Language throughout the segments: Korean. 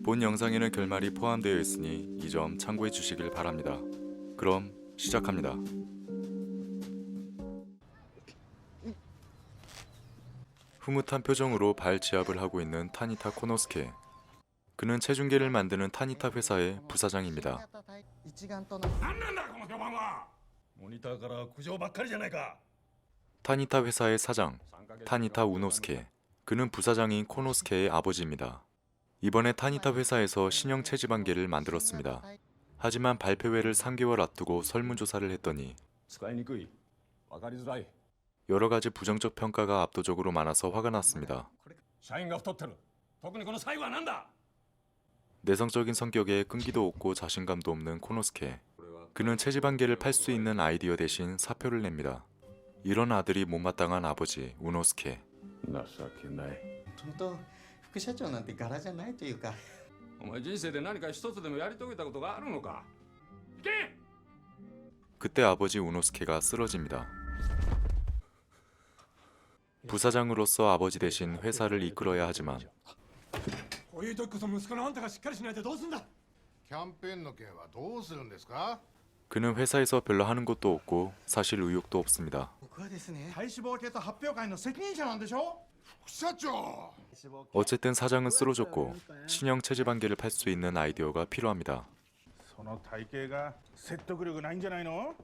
본 영상에는 결말이 포함되어 있으니 이 점 참고해 주시길 바랍니다. 그럼 시작합니다. 흐뭇한 표정으로 발지압을 하고 있는 타니타 코노스케. 그는 체중계를 만드는 타니타 회사의 부사장입니다. 何なんだこの評判は。モニターから苦情ばっかりじゃないか。 타니타 회사의 사장, 타니타 우노스케. 그는 부사장인 코노스케의 아버지입니다. 이번에 타니타 회사에서 신형 체지방계를 만들었습니다. 하지만 발표회를 3개월 앞두고 설문조사를 했더니 使いにくい。わかりづらい。 여러 가지 부정적 평가가 압도적으로 많아서 화가 났습니다. 社員が太ってる。特にこの最後はなんだ。 내성적인 성격에 끈기도 없고 자신감도 없는 코노스케. 그는 체지방계를 팔 수 있는 아이디어 대신 사표를 냅니다. 이런 아들이 못마땅한 아버지 우노스케. 情けない。本当副社長なんて柄じゃないというか。お前人生で何か一つでもやり遂げたことがあるのか。行け。 그때 아버지 우노스케가 쓰러집니다. 부사장으로서 아버지 대신 회사를 이끌어야 하지만 こういう時こそ息子のあんたがしっかりしないとどうすんだ。キャンペーンの件はどうするんですか？ 그는 회사에서 별로 하는 것도 없고 사실 의욕도 없습니다. 僕はですね。体脂肪計と発表会の責任者なんでしょ？副社長。 어쨌든 사장은 쓰러졌고 신형 체지방계를 팔 수 있는 아이디어가 필요합니다. その体型が説得力ないんじゃないの？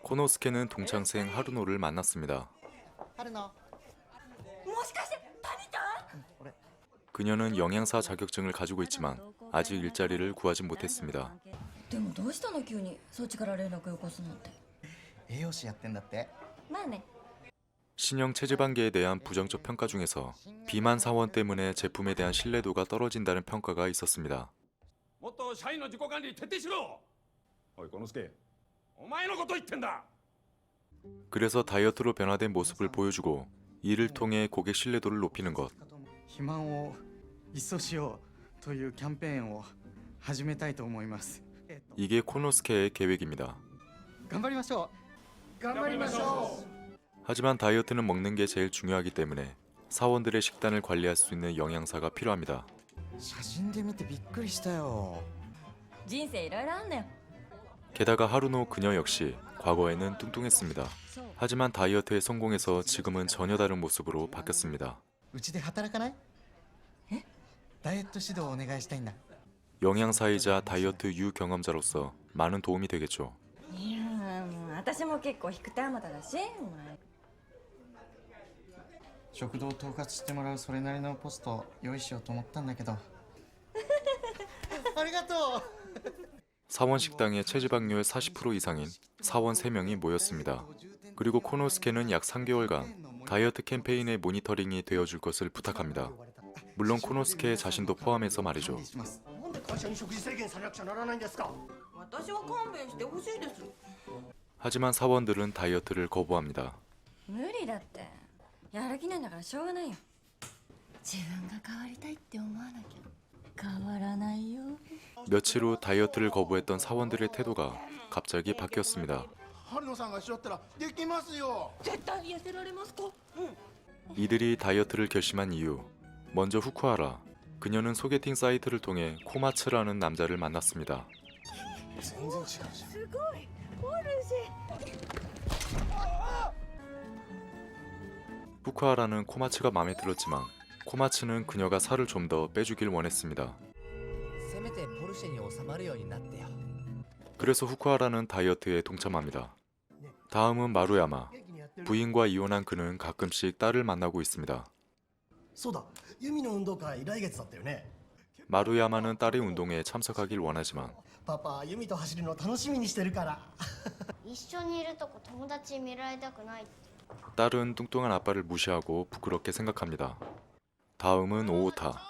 코노스케는 동창생 하루노를 만났습니다. 春野。 그녀는 영양사 자격증을 가지고 있지만 아직 일자리를 구하지 못했습니다. でもどうしたの急にそっちから連絡よこすなんて。栄養士やってんだって。まあね。 신형 체지방계에 대한 부정적 평가 중에서 비만 사원 때문에 제품에 대한 신뢰도가 떨어진다는 평가가 있었습니다. もっと社員の自己管理徹底しろ。おいこのすけ、お前のこと言ってんだ。 그래서 다이어트로 변화된 모습을 보여주고 이를 통해 고객 신뢰도를 높이는 것. 肥満を一掃しようというキャンペーンを始めたいと思います。 이게 코노스케의 계획입니다. 頑張りましょう。頑張りましょう。 하지만 다이어트는 먹는 게 제일 중요하기 때문에 사원들의 식단을 관리할 수 있는 영양사가 필요합니다. 写真で見てびっくりしたよ。人生いろいろあんのよ。 게다가 하루노 그녀 역시 과거에는 뚱뚱했습니다. 하지만 다이어트에 성공해서 지금은 전혀 다른 모습으로 바뀌었습니다. うちで働かない？え？ダイエット指導をお願いしたいんだ。 영양사이자 다이어트 유경험자로서 많은 도움이 되겠죠. いやもう私も結構引く手あまただし。食堂を統括してもらうそれなりのポスト用意しようと思ったんだけど。ありがとう。 사원 식당에 체지방률 40% 이상인 사원 3명이 모였습니다. 그리고 코노스케는 약 3개월간 다이어트 캠페인의 모니터링이 되어줄 것을 부탁합니다. 물론 코노스케 자신도 포함해서 말이죠. なんで会社に食事制限されなくちゃならないんですか？私は勘弁してほしいです。 하지만 사원들은 다이어트를 거부합니다. 無理だって。やる気なんだからしょうがないよ。自分が変わりたいって思わなきゃ変わらないよ。 며칠 후 다이어트를 거부했던 사원들의 태도가 갑자기 바뀌었습니다. 春野さんがしろったらできますよ。絶対痩せられますか？ 이들이 다이어트를 결심한 이유. 먼저 후쿠하라. 그녀는 소개팅 사이트를 통해 코마츠라는 남자를 만났습니다. 全然違うじゃん。すごい。ポルシェ。 후쿠하라는 코마츠가 마음에 들었지만 코마츠는 그녀가 살을 좀 더 빼주길 원했습니다. せめてポルシェに収まるようになってよ。 그래서 후쿠하라는 다이어트에 동참합니다. 다음은 마루야마. 부인과 이혼한 그는 가끔씩 딸을 만나고 있습니다. そうだ、ユミの運動会来月だったよね。 마루야마는 딸의 운동에 참석하길 원하지만 パパ、ユミと走るの楽しみにしてるから。一緒にいるとこ友達に見られたくないって。 딸은 뚱뚱한 아빠를 무시하고 부끄럽게 생각합니다. 다음은 오오타.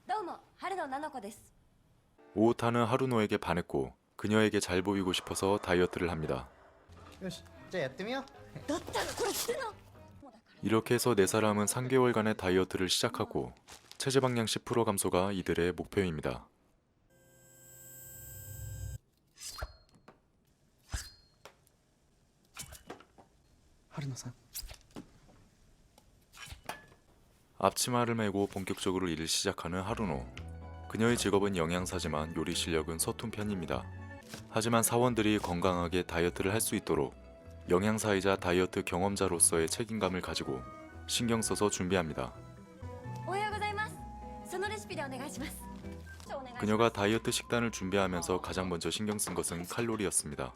どうも春野菜々子です。 오오타는 하루노에게 반했고 그녀에게 잘 보이고 싶어서 다이어트를 합니다. よし、じゃあやってみよう。だったらこれ捨てな。 이렇게 해서 네 사람은 3개월간의 다이어트를 시작하고 체지방량 10% 감소가 이들의 목표입니다. 春野さん、 앞치마를 메고 본격적으로 일을 시작하는 하루노. 그녀의 직업은 영양사지만 요리 실력은 서툰 편입니다. 하지만 사원들이 건강하게 다이어트를 할 수 있도록 영양사이자 다이어트 경험자로서의 책임감을 가지고 신경 써서 준비합니다. おはようございます。そのレシピでお願いします。 그녀가 다이어트 식단을 준비하면서 가장 먼저 신경 쓴 것은 칼로리였습니다.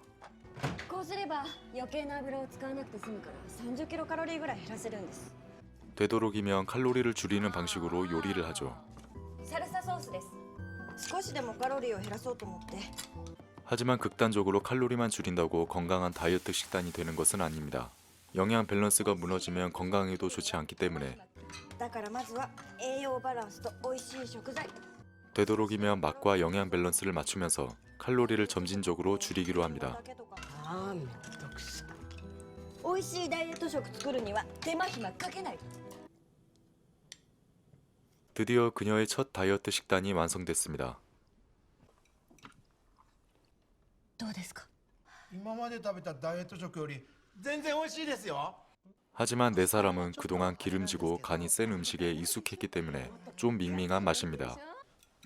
こうすれば余計な油を使わなくて済むから30キロカロリーぐらい減らせるんです。 되도록이면 칼로리를 줄이는 방식으로 요리를 하죠. サルサソースです。少しでもカロリーを減らそうと思って。 하지만 극단적으로 칼로리만 줄인다고 건강한 다이어트 식단이 되는 것은 아닙니다. 영양 밸런스가 무너지면 건강에도 좋지 않기 때문에 だからまずは栄養バランスと美味しい食材。 되도록이면 맛과 영양 밸런스를 맞추면서 칼로리를 점진적으로 줄이기로 합니다. 美味しいダイエット食作るには手間暇かけないと。 드디어 그녀의 첫 다이어트 식단이 완성됐습니다. どうですか。今まで食べたダイエット食より全然美味しいですよ。 하지만 네 사람은 그동안 기름지고 간이 센 음식에 익숙했기 때문에 좀 밍밍한 맛입니다.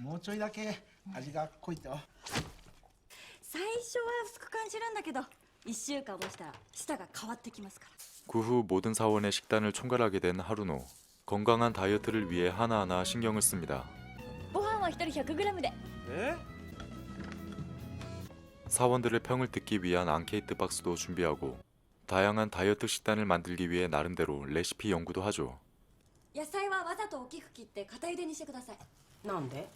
もうちょいだけ味が濃いと。最初は薄く感じるんだけど1週間もしたら舌が変わってきますから。 그 후 모든 사원의 식단을 총괄하게 된 하루노. 건강한 다이어트를 위해 하나하나 신경을 씁니다. ご飯は1人 100g で。 사원들의 평을 듣기 위한 앙케이트 박스도 준비하고 다양한 다이어트 식단을 만들기 위해 나름대로 레시피 연구도 하죠. 野菜はわざと大きく切って固茹でにしてください。なんで？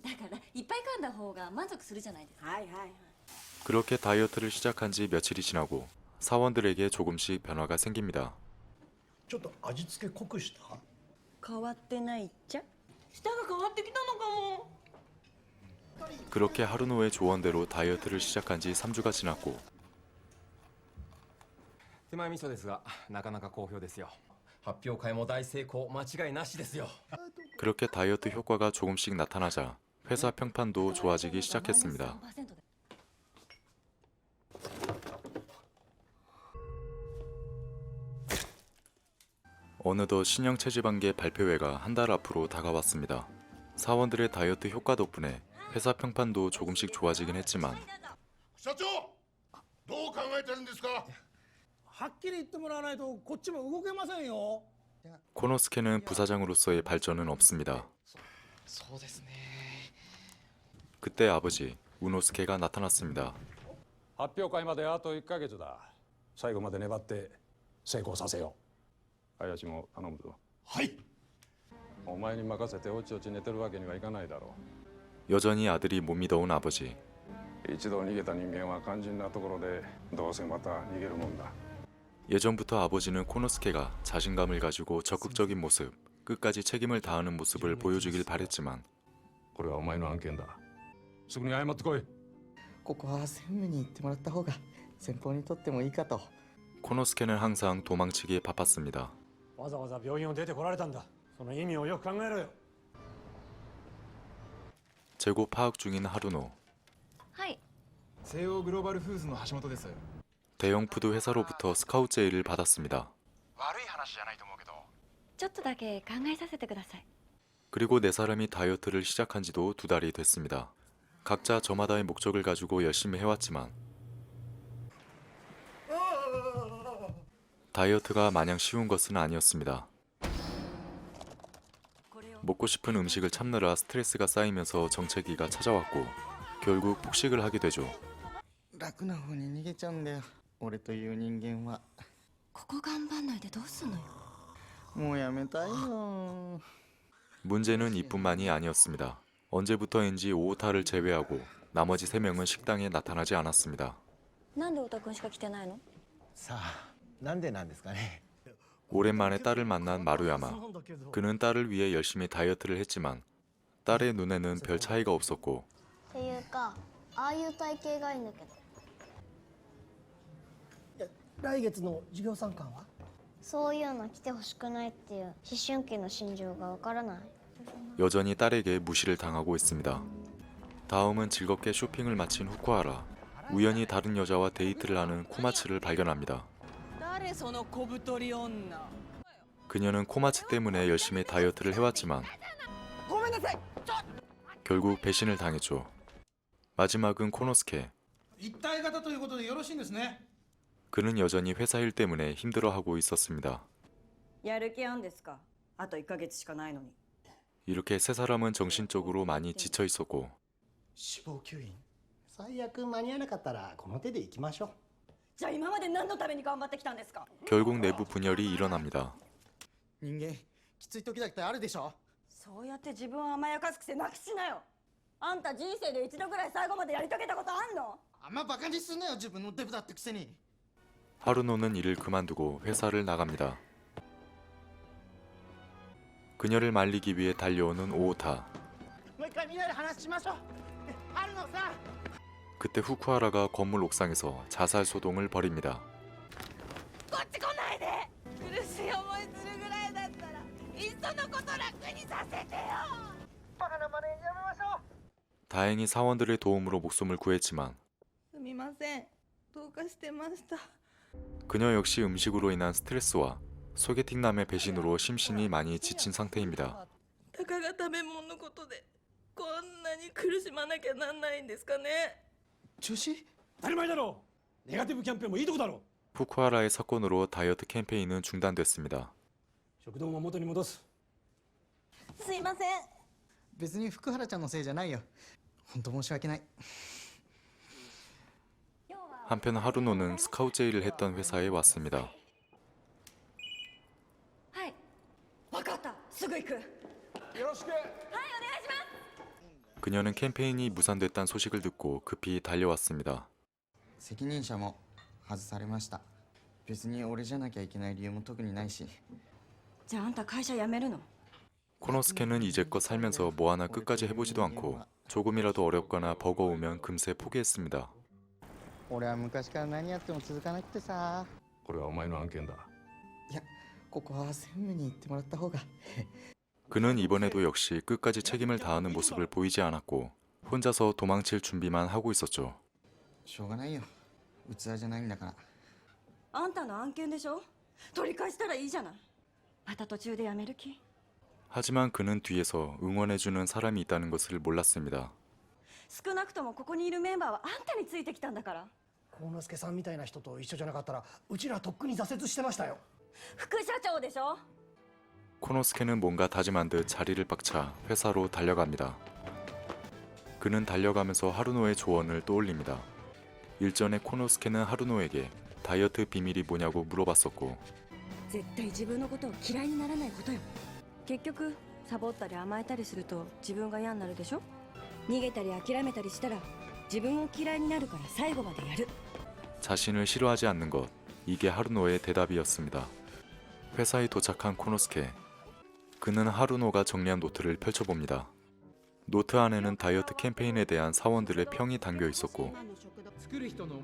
だからいっぱい噛んだ方が満足するじゃないですか。はいはいはい。 그렇게 다이어트를 시작한 지 며칠이 지나고 사원들에게 조금씩 변화가 생깁니다. ちょっと味付け濃くした。変わってないっちゃ。舌が変わってきたのかも。 그렇게 하루노의 조언대로 다이어트를 시작한 지 3주가 지났고 手前味噌ですがなかなか好評ですよ。発表会も大成功間違いなしですよ。 그렇게 다이어트 효과가 조금씩 나타나자 회사 평판도 좋아지기 시작했습니다. 어느덧 신형 체지방계 발표회가 한 달 앞으로 다가왔습니다. 사원들의 다이어트 효과 덕분에 회사 평판도 조금씩 좋아지긴 했지만 社長、どう考えてるんですか。はっきり言ってもらわないとこっちも動けませんよ。 코노스케는 부사장으로서의 발전은 없습니다. そうですね。 그때 아버지 우노스케가 나타났습니다. 発表会まであと1ヶ月だ。最後まで粘って成功させよう。林も頼むぞ。はい。お前に任せておちおち寝てるわけにはいかないだろ 여전히 아들이 못 믿어온 아버지. う。一度逃げた人間は肝心なところでどうせまた逃げるもんだ。 예전부터 아버지는 코노스케가 자신감을 가지고 적극적인 모습, 끝까지 책임을 다하는 모습을 보여주길 바랬지만 これはお前の案件だ。すぐに謝ってこい。ここは専務に行ってもらった方が先方にとってもいいかと。 코노스케는 항상 도망치기에 바빴습니다. わざわざ病院を出てこられたんだ。その意味をよく考えろよ。 재고 파악 중인 하루노. はい。西欧グローバルフーズの橋本です。 대형 푸드 회사로부터 스카우트 제의를 받았습니다. 悪い話じゃないと思うけど。ちょっとだけ考えさせてください。 그리고 네 사람이 다이어트를 시작한 지도 2달이 됐습니다. 각자 저마다의 목적을 가지고 열심히 해왔지만 다이어트가 마냥 쉬운 것은 아니었습니다. 먹고 싶은 음식을 참느라 스트레스가 쌓이면서 정체기가 찾아왔고 결국 폭식을 하게 되죠. 楽な方に逃げちゃうんだよ。俺という人間は。ここ頑張んないでどうすんのよ。もうやめたいよ。 문제는 이뿐만이 아니었습니다. 언제부터인지 오타를 제외하고 나머지 3명은 식당에 나타나지 않았습니다. なんで太田君しか来てないの。さあなんでなんですかね。 오랜만에 딸을 만난 마루야마. 그는 딸을 위해 열심히 다이어트를 했지만 딸의 눈에는 별 차이가 없었고 っていうかああいう体型がいいんだけど。来月の授業参観は？そういうの来てほしくないっていう思春期の心情がわからない。 여전히 딸에게 무시를 당하고 있습니다. 다음은 즐겁게 쇼핑을 마친 후쿠하라. 우연히 다른 여자와 데이트를 하는 쿠마츠를 발견합니다. 誰その小太り女。 그녀는 코마츠 때문에 열심히 다이어트를 해왔지만 결국 배신을 당했죠. 마지막은 코노스케. 一体型ということでよろしいんですね。 그는 여전히 회사 일 때문에 힘들어하고 있었습니다. やる気あんですか？あと1ヶ月しかないのに。 이렇게 세 사람은 정신적으로 많이 지쳐 있었고 死亡吸引最悪間に合わなかったらこの手で行きましょう。じゃあ今まで何のために頑張ってきたんですか？ 결국 내부 분열이 일어납니다. 人間きつい時だってあるでしょ。そうやって自分を甘やかす癖なくしなよ。あんた人生で一度ぐらい最後までやり遂げたことあんの？あんまバカにすんなよ、自分のデブだってくせに。 하루노는 일을 그만두고 회사를 나갑니다. 그녀를 말리기 위해 달려오는 오오타. もう一回みんなで話しましょう。春野さん 그때 후쿠하라가 건물 옥상에서 자살 소동을 벌입니다. こっち来ないで。苦しい思いするぐらいだったらいっそのこと楽にさせてよ。バカな真似やめましょう。 다행히 사원들의 도움으로 목숨을 구했지만 すみません。どうかしてました。 그녀 역시 음식으로 인한 스트레스와 소개팅남의 배신으로 심신이 많이 지친 상태입니다. たかが食べ物のことでこんなに苦しまなきゃなんないんですかね。中止？当たり前だろう。ネガティブキャンペーンもいいとこだろ 후쿠하라의 사건으로 다이어트 캠페인은 중단됐습니다. う。食堂も元に戻す。すいません。別に福原ちゃんのせいじゃないよ。本当申し訳ない。 한편 하루노는 스카우트 제의를 했던 회사에 왔습니다. はい。わかった。すぐ行く。はい、よろしく。お願いします。 그녀는 캠페인이 무산됐다는 소식을 듣고 급히 달려왔습니다. 責任者も外されました。別に俺じゃなきゃいけない理由も特にないし。じゃああんた会社辞めるの？ 코노스케는 이제껏 살면서 뭐 하나 끝까지 해보지도 않고 조금이라도 어렵거나 버거우면 금세 포기했습니다. 俺は昔から何やっても続かなくてさ。これはお前の案件だ。いや、ここは専務に言ってもらった方が。 그는 이번에도 역시 끝까지 책임을 다하는 모습을 보이지 않았고 혼자서 도망칠 준비만 하고 있었죠. しょうがないよ。器じゃないんだから。あんたの案件でしょ？取り返したらいいじゃない。また途中で辞める気？ 하지만 그는 뒤에서 응원해주는 사람이 있다는 것을 몰랐습니다. 少なくともここにいるメンバーはあんたについてきたんだから。幸之助さんみたいな人と一緒じゃなかったらうちらとっくに挫折してましたよ。副社長でしょ？ 코노스케는 뭔가 다짐한 듯 자리를 빡차 회사로 달려갑니다. 그는 달려가면서 하루노의 조언을 떠올립니다. 일전에 코노스케는 하루노에게 다이어트 비밀이 뭐냐고 물어봤었고 絶対自分のことを嫌いにならないことよ。結局サボったり甘えたりすると自分が嫌になるでしょ。逃げたり諦めたりしたら自分を嫌いになるから最後までやる。 자신을 싫어하지 않는 것, 이게 하루노의 대답이었습니다. 회사에 도착한 코노스케. 그는 하루노가 정리한 노트를 펼쳐봅니다. 노트 안에는 다이어트 캠페인에 대한 사원들의 평이 담겨 있었고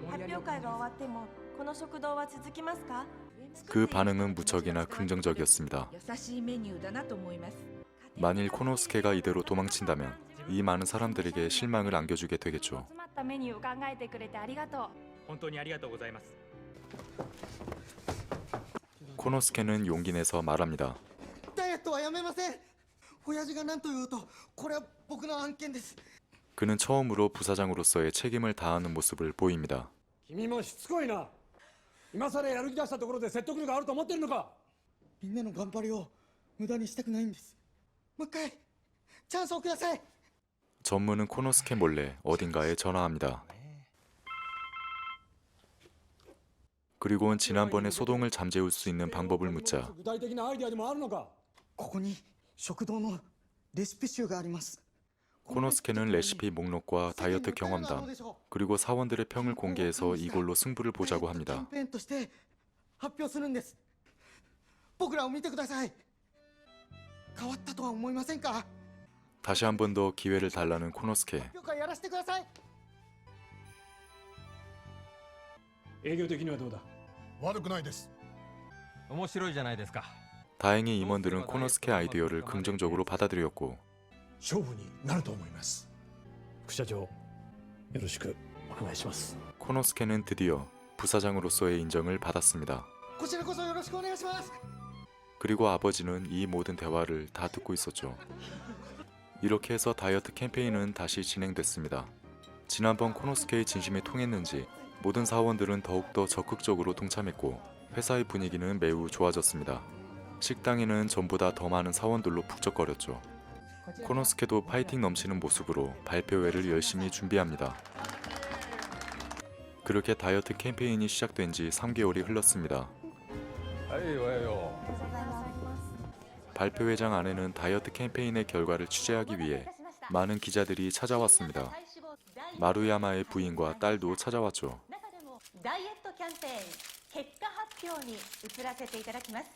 発表会が終わってもこの食堂は続きますか？ 그 반응은 무척이나 긍정적이었습니다. 만일 코노스케가 이대로 도망친다면 이 많은 사람들에게 실망을 안겨주게 되겠죠. 集まったメニューを考えてくれてありがとう。本当にありがとうございます。 코노스케는 용기 내서 말합니다. ダイエットはやめません。親父が何と言おうと、これは僕の案件です。 그는 처음으로 부사장으로서의 책임을 다하는 모습을 보입니다. 君もしつこいな。今さらやる気出したところで説得力あると思ってるのか。みんなの頑張りを無駄にしたくないんです。もう一回チャンスをください。 전무는 코노스케 몰래 어딘가에 전화합니다. 그리고는 지난번의 소동을 잠재울 수 있는 방법을 묻자 具体的なアイデアでもあるのか。ここに食堂のレシピ集があります。 코노스케는 레시피 목록과 다이어트 경험담 그리고 사원들의 평을 공개해서 이걸로 승부를 보자고 キャン 합니다. ペーンとして発表するんです。僕らを見てください。変わったとは思いませんか？ 다시 한 번 더 기회를 달라는 코노스케. 発表会やらせてください。営業的にはどうだ。悪くないです。面白いじゃないですか。 다행히 임원들은 코노스케 아이디어를 긍정적으로 받아들였고 勝負になると思います。副社長、よろしくお願いします。 코노스케는 드디어 부사장으로서의 인정을 받았습니다. こちらこそよろしくお願いします。 그리고 아버지는 이 모든 대화를 다 듣고 있었죠. 이렇게 해서 다이어트 캠페인은 다시 진행됐습니다. 지난번 코노스케의 진심이 통했는지 모든 사원들은 더욱더 적극적으로 동참했고 회사의 분위기는 매우 좋아졌습니다. 식당에는 전보다 더 많은 사원들로 북적거렸죠. 코노스케도 파이팅 넘치는 모습으로 발표회를 열심히 준비합니다. 그렇게 다이어트 캠페인이 시작된 지 3개월이 흘렀습니다.はいおはよ 발표회장 안에는 다이어트 캠페인의 결과를 취재하기 위해 많은 기자들이 찾아왔습니다. 마루야마의 부인과 딸도 찾아왔죠. ダイエットキャンペーン結果発表に移らせていただきます。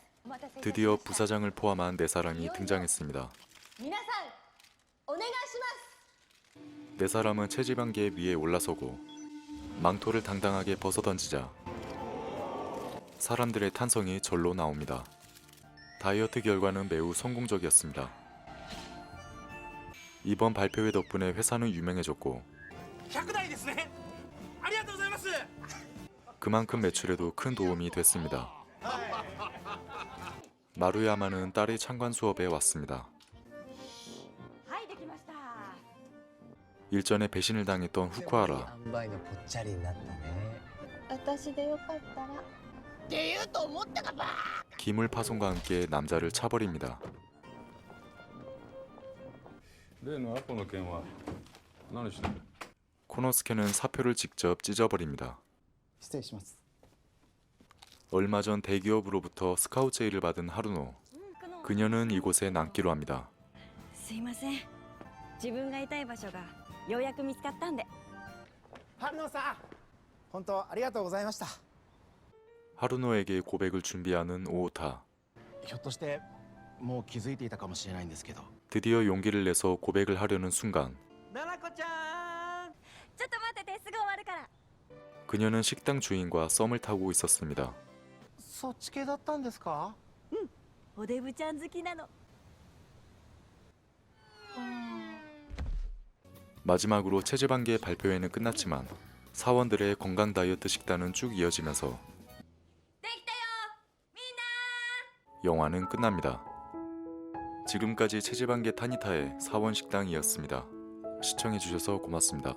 드디어 부사장을 포함한 4사람이 등장했습니다. 皆さんお願いします。 4사람은 체지방계 위에 올라서고 망토를 당당하게 벗어던지자 사람들의 탄성이 절로 나옵니다. 다이어트 결과는 매우 성공적이었습니다. 이번 발표회 덕분에 회사는 유명해졌고 100台ですねありがとうございます 그만큼 매출에도 큰 도움이 됐습니다. 마루야마는 딸의 창관 수업에 왔습니다. はいできました。 일전에 배신을 당했던 후쿠하라. 塩梅のぽっちゃりになったね。私でよかったら기물 파손과 함께 남자를 차버립니다. 例のアポの件は何してる 코노스케는 사표를 직접 찢어버립니다. 失礼します。 얼마 전 대기업으로부터 스카우트 제의를 받은 하루노. 그녀는 이곳에 남기로 합니다. すいません。自分がいたい場所がようやく見つかったんで。春野さん本当ありがとうございました。 하루노에게 고백을 준비하는 오오타. ひょっとしてもう気づいていたかもしれないんですけど 드디어 용기를 내서 고백을 하려는 순간 ななこちゃん。ちょっと待っててすぐ終わるから。 그녀는 식당 주인과 썸을 타고 있었습니다. そっち系だったんですか？おデブちゃん好きなの。 마지막으로 체지방계 발표회는 끝났지만 사원들의 건강 다이어트 식단은 쭉 이어지면서 できたよみんな。 영화는 끝납니다. 지금까지 체지방계 타니타의 사원 식당이었습니다. 시청해주셔서 고맙습니다.